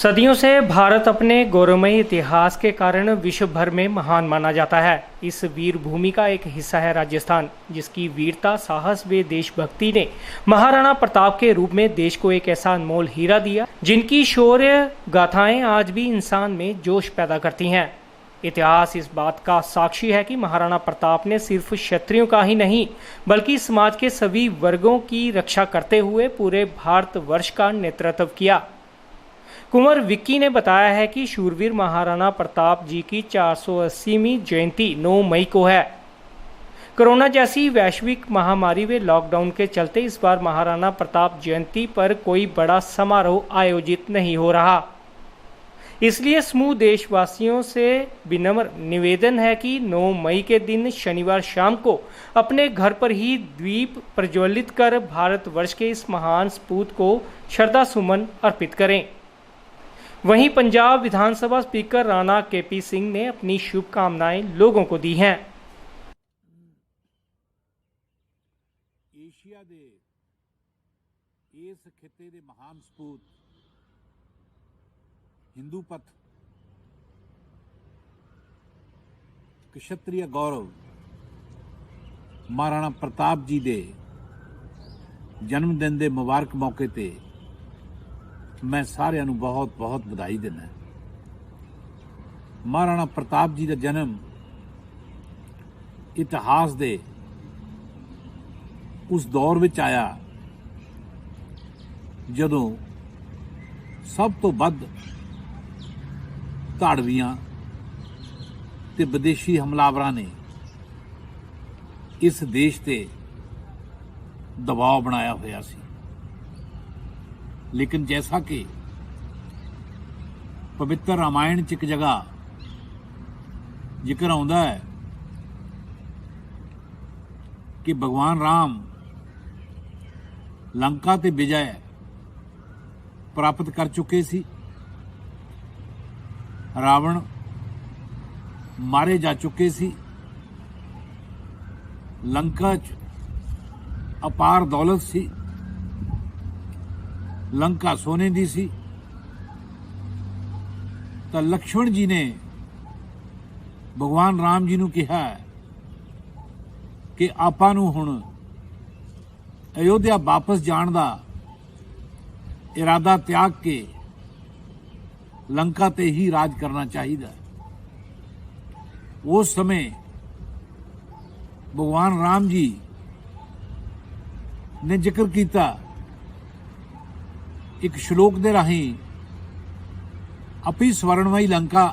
सदियों से भारत अपने गौरवमयी इतिहास के कारण विश्व भर में महान माना जाता है। इस वीर भूमि का एक हिस्सा है राजस्थान, जिसकी वीरता, साहस व देशभक्ति ने महाराणा प्रताप के रूप में देश को एक ऐसा अनमोल हीरा दिया जिनकी शौर्य गाथाएं आज भी इंसान में जोश पैदा करती हैं। इतिहास इस बात का साक्षी है कि महाराणा प्रताप ने सिर्फ क्षत्रियों का ही नहीं बल्कि समाज के सभी वर्गों की रक्षा करते हुए पूरे भारतवर्ष का नेतृत्व किया। कुंवर विक्की ने बताया है कि शूरवीर महाराणा प्रताप जी की 480वीं जयंती 9 मई को है। कोरोना जैसी वैश्विक महामारी व लॉकडाउन के चलते इस बार महाराणा प्रताप जयंती पर कोई बड़ा समारोह आयोजित नहीं हो रहा। इसलिए समूह देशवासियों से विनम्र निवेदन है कि 9 मई के दिन शनिवार शाम को अपने घर पर ही दीप प्रज्वलित कर भारतवर्ष के इस महान सपूत को श्रद्धा सुमन अर्पित करें। वहीं पंजाब विधानसभा स्पीकर राणा केपी सिंह ने अपनी शुभकामनाएं लोगों को दी हैं। एशिया दे इस खिते दे महान सपूत हिंदू पथ क्षत्रिय गौरव महाराणा प्रताप जी दे जन्मदिन दे मुबारक मौके ते मैं सारिਆਂ ਨੂੰ बहुत बहुत ਵਧਾਈ ਦਿੰਦਾ। महाराणा प्रताप जी का जन्म इतिहास दे उस दौर विच आया जदों सब तो वध धाड़वियां ते विदेशी हमलावरां ने इस देश ते दबाव बनाया होया सी। लेकिन जैसा कि पवित्र रामायण च एक जगह जिक्र आउंदा है कि भगवान राम लंका ते विजय प्राप्त कर चुके सी, रावण मारे जा चुके सी, लंका च अपार दौलत सी, लंका सोने दी सी। तो लक्ष्मण जी ने भगवान राम जी नूं कहा कि आपां नूं हुण अयोध्या वापस जाण दा इरादा त्याग के लंका ते ही राज करना चाहिए। उस समय भगवान राम जी ने जिक्र किया एक श्लोक दे राही, अपि स्वर्णमयी लंका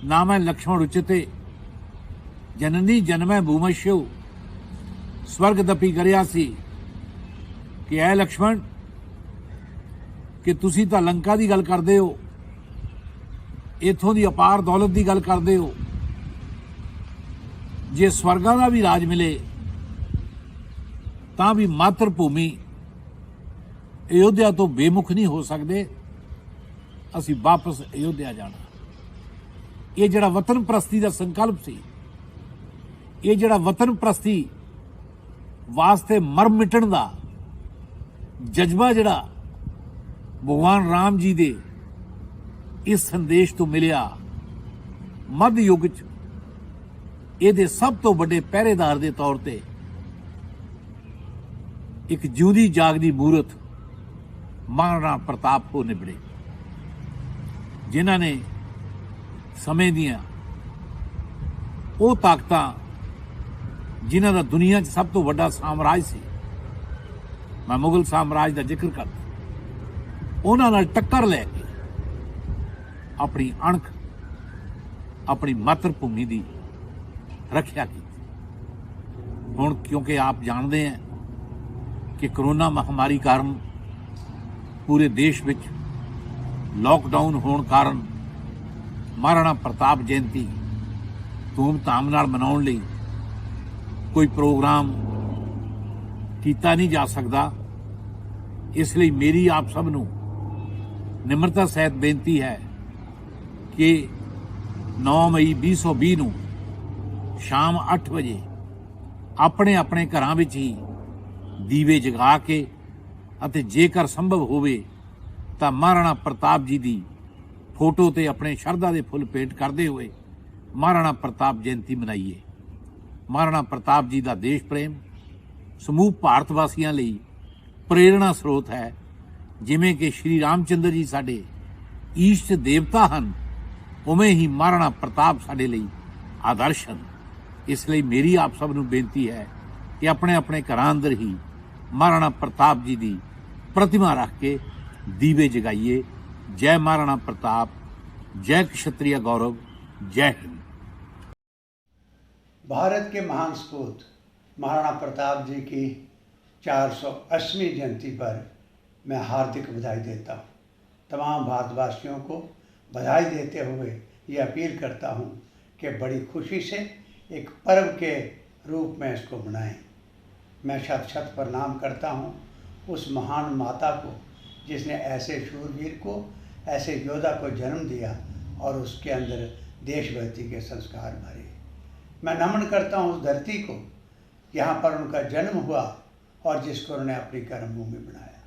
नाम है लक्ष्मण उच्यते, जननी जन्मै भूमश्यो स्वर्गदपि गरियासी। कि ऐ लक्ष्मण कि तुसी तां लंका दी गल करदे हो, इथों दी अपार दौलत दी गल करदे हो, जे स्वर्गां दा भी राज मिले तां भी मातृ भूमि अयोध्या तो बेमुख नहीं हो सकते। असी वापस अयोध्या जाना। ये जड़ा वतन प्रस्ती का संकल्प सी, ये जड़ा वतन प्रस्ती वास्ते मर मिटण का जज्बा जड़ा भगवान राम जी दे इस संदेश तो मिलिया, मध्य युग च इहदे सब तो बड़े पहरेदार के तौर पर एक जिउंदी जागदी मूरत महाराणा प्रताप को निबड़े, जिन्हां ने समय दियां वो ताकतां जिन्हां दा दुनिया च सब तो बड़ा साम्राज सी, मैं मुगल साम्राज का जिक्र करता, उन्हां नाल टक्कर लैके अपनी अणख अपनी मातृभूमि की रक्षा की। हुण क्योंकि आप जानते हैं कि कोरोना महामारी कारण पूरे देश में लॉकडाउन होने कारण महाराणा प्रताप जयंती धूमधाम नाल मनाउण लई कोई प्रोग्राम कीता नहीं जा सकता। इसलिए मेरी आप सब नूं निम्रता सहित बेनती है कि 9 मई 2020 नूं शाम 8 बजे अपने अपने घरां विच ही दीवे जगा के ਅਤੇ ਜੇਕਰ ਸੰਭਵ ਹੋਵੇ ਤਾਂ ਮਹਾਰਾਣਾ ਪ੍ਰਤਾਪ ਜੀ ਦੀ ਫੋਟੋ ਤੇ ਆਪਣੇ ਸ਼ਰਧਾ ਦੇ ਫੁੱਲ ਭੇਟ ਕਰਦੇ ਹੋਏ ਮਹਾਰਾਣਾ ਪ੍ਰਤਾਪ ਜਯੰਤੀ ਮਨਾਈਏ। ਮਹਾਰਾਣਾ ਪ੍ਰਤਾਪ ਜੀ ਦਾ ਦੇਸ਼ ਪ੍ਰੇਮ ਸਮੂਹ ਭਾਰਤ ਵਾਸੀਆਂ ਲਈ ਪ੍ਰੇਰਣਾ ਸਰੋਤ ਹੈ। ਜਿਵੇਂ ਕਿ ਸ਼੍ਰੀ ਰਾਮਚੰਦਰ ਜੀ ਸਾਡੇ ਈਸ਼ਟ ਦੇਵਤਾ ਹਨ, ਉਵੇਂ ਹੀ ਮਹਾਰਾਣਾ ਪ੍ਰਤਾਪ ਸਾਡੇ ਲਈ ਆਦਰਸ਼ ਹਨ। ਇਸ ਲਈ ਮੇਰੀ ਆਪ ਸਭ ਨੂੰ ਬੇਨਤੀ ਹੈ ਕਿ ਆਪਣੇ ਆਪਣੇ ਘਰਾਂ ਅੰਦਰ ਹੀ ਮਹਾਰਾਣਾ ਪ੍ਰਤਾਪ ਜੀ ਦੀ ਪ੍ਰਤਿਮਾ ਰੱਖ ਕੇ ਦੀਵੇ ਜਗਾਈਏ। जय महाराणा प्रताप, जय क्षत्रिय गौरव, जय हिंद। भारत के महान सपूत महाराणा प्रताप जी की 480वीं जयंती पर मैं हार्दिक बधाई देता हूँ। तमाम भारतवासियों को बधाई देते हुए ये अपील करता हूँ कि बड़ी खुशी से एक पर्व के रूप में इसको मनाएं। मैं शत शत प्रणाम करता हूँ उस महान माता को जिसने ऐसे शूरवीर को, ऐसे योद्धा को जन्म दिया और उसके अंदर देशभक्ति के संस्कार भरे। मैं नमन करता हूँ उस धरती को यहाँ पर उनका जन्म हुआ और जिसको उन्होंने अपनी कर्मभूमि बनाया।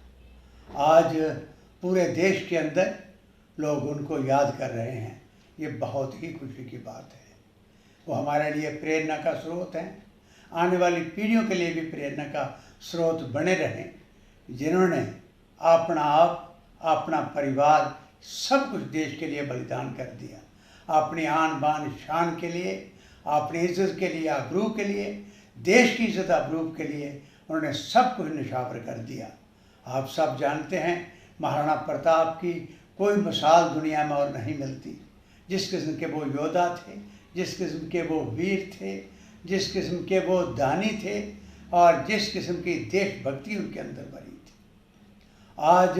आज पूरे देश के अंदर लोग उनको याद कर रहे हैं, ये बहुत ही खुशी की बात है। वो हमारे लिए प्रेरणा का स्रोत हैं, आने वाली पीढ़ियों के लिए भी प्रेरणा का स्रोत बने रहें, जिन्होंने अपना आप, अपना परिवार, सब कुछ देश के लिए बलिदान कर दिया। अपनी आन बान शान के लिए, अपनी इज्जत के लिए, आबरू के लिए, देश की इज्जत आबरू के लिए उन्होंने सब कुछ निछावर कर दिया। आप सब जानते हैं महाराणा प्रताप की कोई मिसाल दुनिया में और नहीं मिलती। जिस किस्म के वो योद्धा थे, जिस किस्म के वो वीर थे, जिस किस्म के वो दानी थे और जिस किस्म की देशभक्ति उनके अंदर भरी थी। आज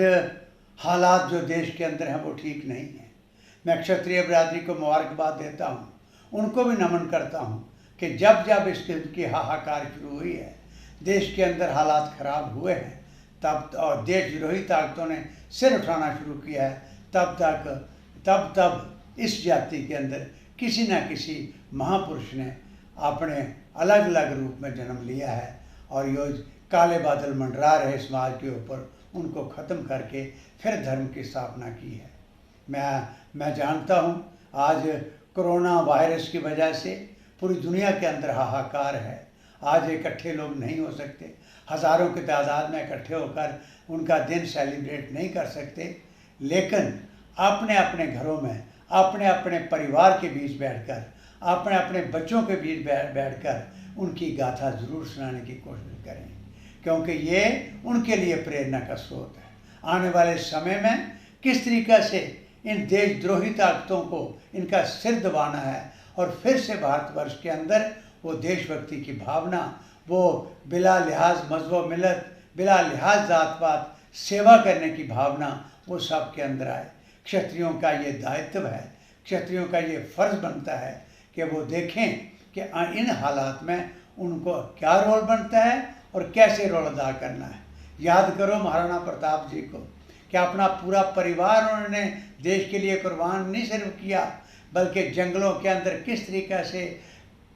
हालात जो देश के अंदर हैं वो ठीक नहीं है। मैं क्षत्रिय बिरादरी को मुबारकबाद देता हूँ, उनको भी नमन करता हूँ कि जब जब इस किस्म की हाहाकार शुरू हुई है, देश के अंदर हालात ख़राब हुए हैं, तब और देशद्रोही ताकतों ने सिर उठाना शुरू किया है, तब इस जाति के अंदर किसी न किसी महापुरुष ने अपने अलग अलग रूप में जन्म लिया है और ये काले बादल मंडरा रहे समाज के ऊपर, उनको ख़त्म करके फिर धर्म की स्थापना की है। मैं जानता हूँ आज कोरोना वायरस की वजह से पूरी दुनिया के अंदर हाहाकार है। आज इकट्ठे लोग नहीं हो सकते, हज़ारों की तादाद में इकट्ठे होकर उनका दिन सेलिब्रेट नहीं कर सकते, लेकिन अपने अपने घरों में अपने अपने परिवार के बीच बैठकर, अपने अपने बच्चों के बीच बैठकर उनकी गाथा ज़रूर सुनाने की कोशिश करें, क्योंकि ये उनके लिए प्रेरणा का स्रोत है। आने वाले समय में किस तरीक़े से इन देशद्रोही ताकतों को इनका सिर दबाना है और फिर से भारतवर्ष के अंदर वो देशभक्ति की भावना, वो बिला लिहाज मज़हब मिलत, बिला लिहाज जात पात सेवा करने की भावना वो सब के अंदर आए। क्षत्रियों का ये दायित्व है, क्षत्रियों का ये फ़र्ज़ बनता है कि वो देखें कि इन हालात में उनको क्या रोल बनता है और कैसे रोल अदा करना है। याद करो महाराणा प्रताप जी को कि अपना पूरा परिवार उन्होंने देश के लिए कुर्बान नहीं सिर्फ किया, बल्कि जंगलों के अंदर किस तरीक़े से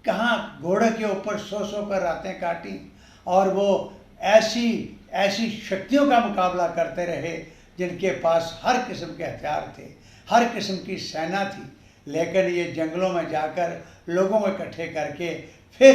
कहाँ घोड़े के ऊपर सो कर रातें काटी और वो ऐसी शक्तियों का मुकाबला करते रहे जिनके पास हर किस्म के हथियार थे, हर किस्म की सेना थी, लेकिन ये जंगलों में जाकर लोगों को इकट्ठे करके फिर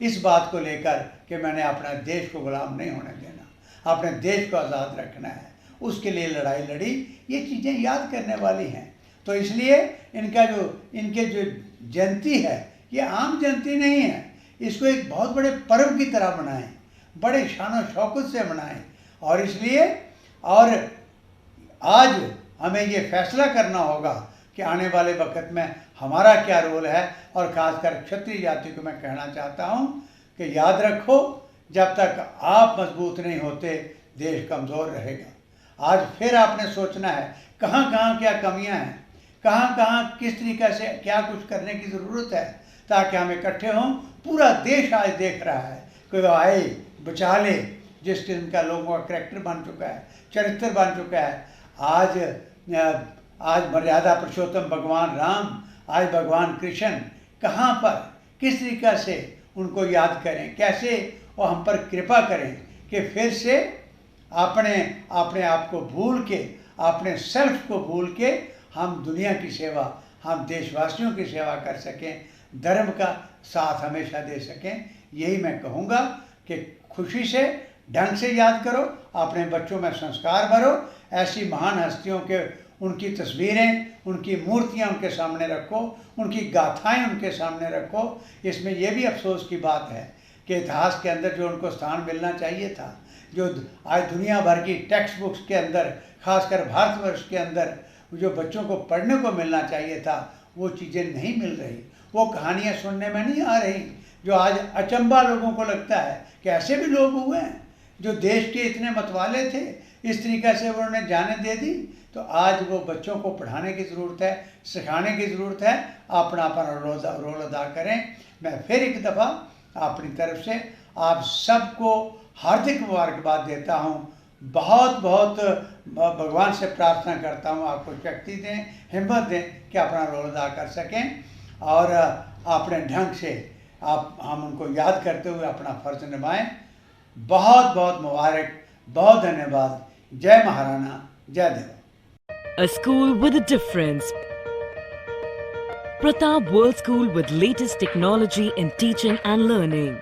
इस बात को लेकर कि मैंने अपने देश को गुलाम नहीं होने देना, अपने देश को आज़ाद रखना है, उसके लिए लड़ाई लड़ी। ये चीज़ें याद करने वाली हैं। तो इसलिए इनके जो जयंती है ये आम जयंती नहीं है, इसको एक बहुत बड़े पर्व की तरह मनाएं, बड़े शान शौकत से मनाएं। और इसलिए और आज हमें ये फैसला करना होगा कि आने वाले वक्त में हमारा क्या रोल है। और ख़ासकर क्षत्रिय जाति को मैं कहना चाहता हूँ कि याद रखो, जब तक आप मजबूत नहीं होते देश कमज़ोर रहेगा। आज फिर आपने सोचना है कहाँ कहाँ क्या कमियाँ हैं, कहाँ कहाँ किस तरीक़े से क्या कुछ करने की ज़रूरत है, ताकि हम इकट्ठे हों। पूरा देश आज देख रहा है कि वो आए बचा ले, जिस किस्म का लोगों का करैक्टर बन चुका है, चरित्र बन चुका है। आज मर्यादा पुरुषोत्तम भगवान राम, आज भगवान कृष्ण कहाँ पर किस तरीक़े से उनको याद करें, कैसे वो हम पर कृपा करें कि फिर से अपने आप को भूल के अपने सेल्फ को भूल के हम दुनिया की सेवा, हम देशवासियों की सेवा कर सकें, धर्म का साथ हमेशा दे सकें। यही मैं कहूँगा कि खुशी से, ढंग से याद करो, अपने बच्चों में संस्कार भरो, ऐसी महान हस्तियों के उनकी तस्वीरें, उनकी मूर्तियाँ उनके सामने रखो, उनकी गाथाएं उनके सामने रखो। इसमें यह भी अफसोस की बात है कि इतिहास के अंदर जो उनको स्थान मिलना चाहिए था, जो आज दुनिया भर की टेक्स्ट बुक्स के अंदर, खासकर भारतवर्ष के अंदर जो बच्चों को पढ़ने को मिलना चाहिए था, वो चीज़ें नहीं मिल रही, वो कहानियाँ सुनने में नहीं आ रही, जो आज अचंभा लोगों को लगता है कि ऐसे भी लोग हुए हैं जो देश के इतने मतवाले थे, इस तरीक़े से उन्होंने जाने दे दी। तो आज वो बच्चों को पढ़ाने की ज़रूरत है, सिखाने की ज़रूरत है, अपना रोल अदा करें। मैं फिर एक दफ़ा अपनी तरफ से आप सबको हार्दिक मुबारकबाद देता हूँ। बहुत बहुत भगवान से प्रार्थना करता हूँ आपको शक्ति दें, हिम्मत दें कि अपना रोल अदा कर सकें और अपने ढंग से हम उनको याद करते हुए अपना फ़र्ज निभाएं। बहुत बहुत मुबारक, बहुत धन्यवाद। जय महाराणा, जय देव। A school with a difference. Pratap World School with latest technology in teaching and learning.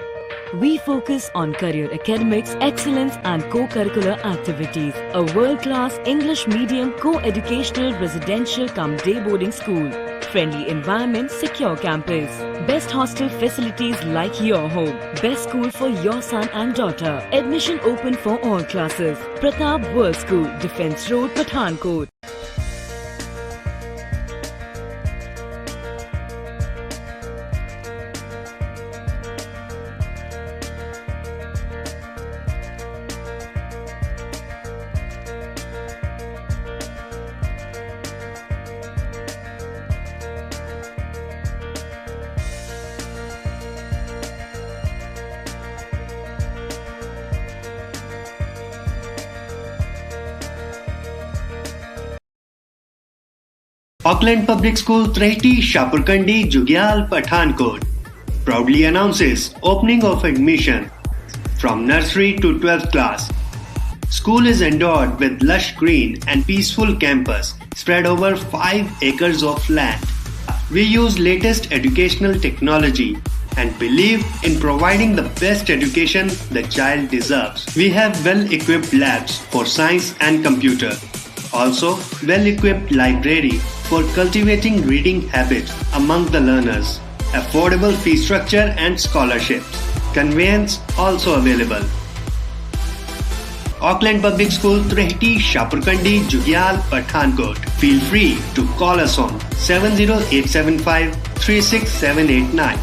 We focus on career academics, excellence and co-curricular activities. A world-class English medium co-educational residential cum day boarding school. Friendly environment, secure campus. Best hostel facilities like your home. Best school for your son and daughter. Admission open for all classes. Pratap World School, Defence Road, Pathankot. Auckland Public School, Trehti, Shapurkandi, Jugyal, Pathankot proudly announces opening of admission from nursery to 12th class. School is endowed with lush green and peaceful campus spread over 5 acres of land. We use latest educational technology and believe in providing the best education the child deserves. We have well-equipped labs for science and computer. Also, well-equipped library for cultivating reading habits among the learners. Affordable fee structure and scholarships. Conveyance also available. Auckland Public School, Trehti, Shapurkandi, Jugyal, Pathankot. Feel free to call us on 70875 36789,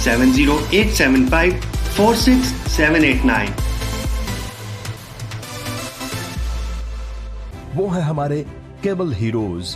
70875 46789. वो है हमारे cable heroes.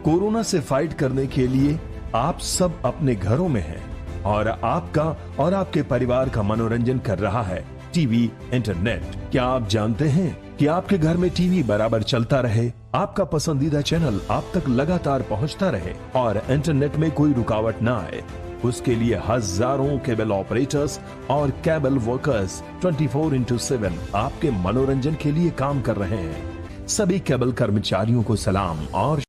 Corona से fight करने के लिए आप सब अपने घरों में हैं और आपका और आपके परिवार का मनोरंजन कर रहा है टीवी, इंटरनेट। क्या आप जानते हैं कि आपके घर में टीवी बराबर चलता रहे, आपका पसंदीदा चैनल आप तक लगातार पहुंचता रहे और इंटरनेट में कोई रुकावट ना आए? उसके लिए हजारों केबल ऑपरेटर्स और केबल वर्कर्स 24/7 आपके मनोरंजन के लिए काम कर रहे हैं। सभी केबल कर्मचारियों को सलाम और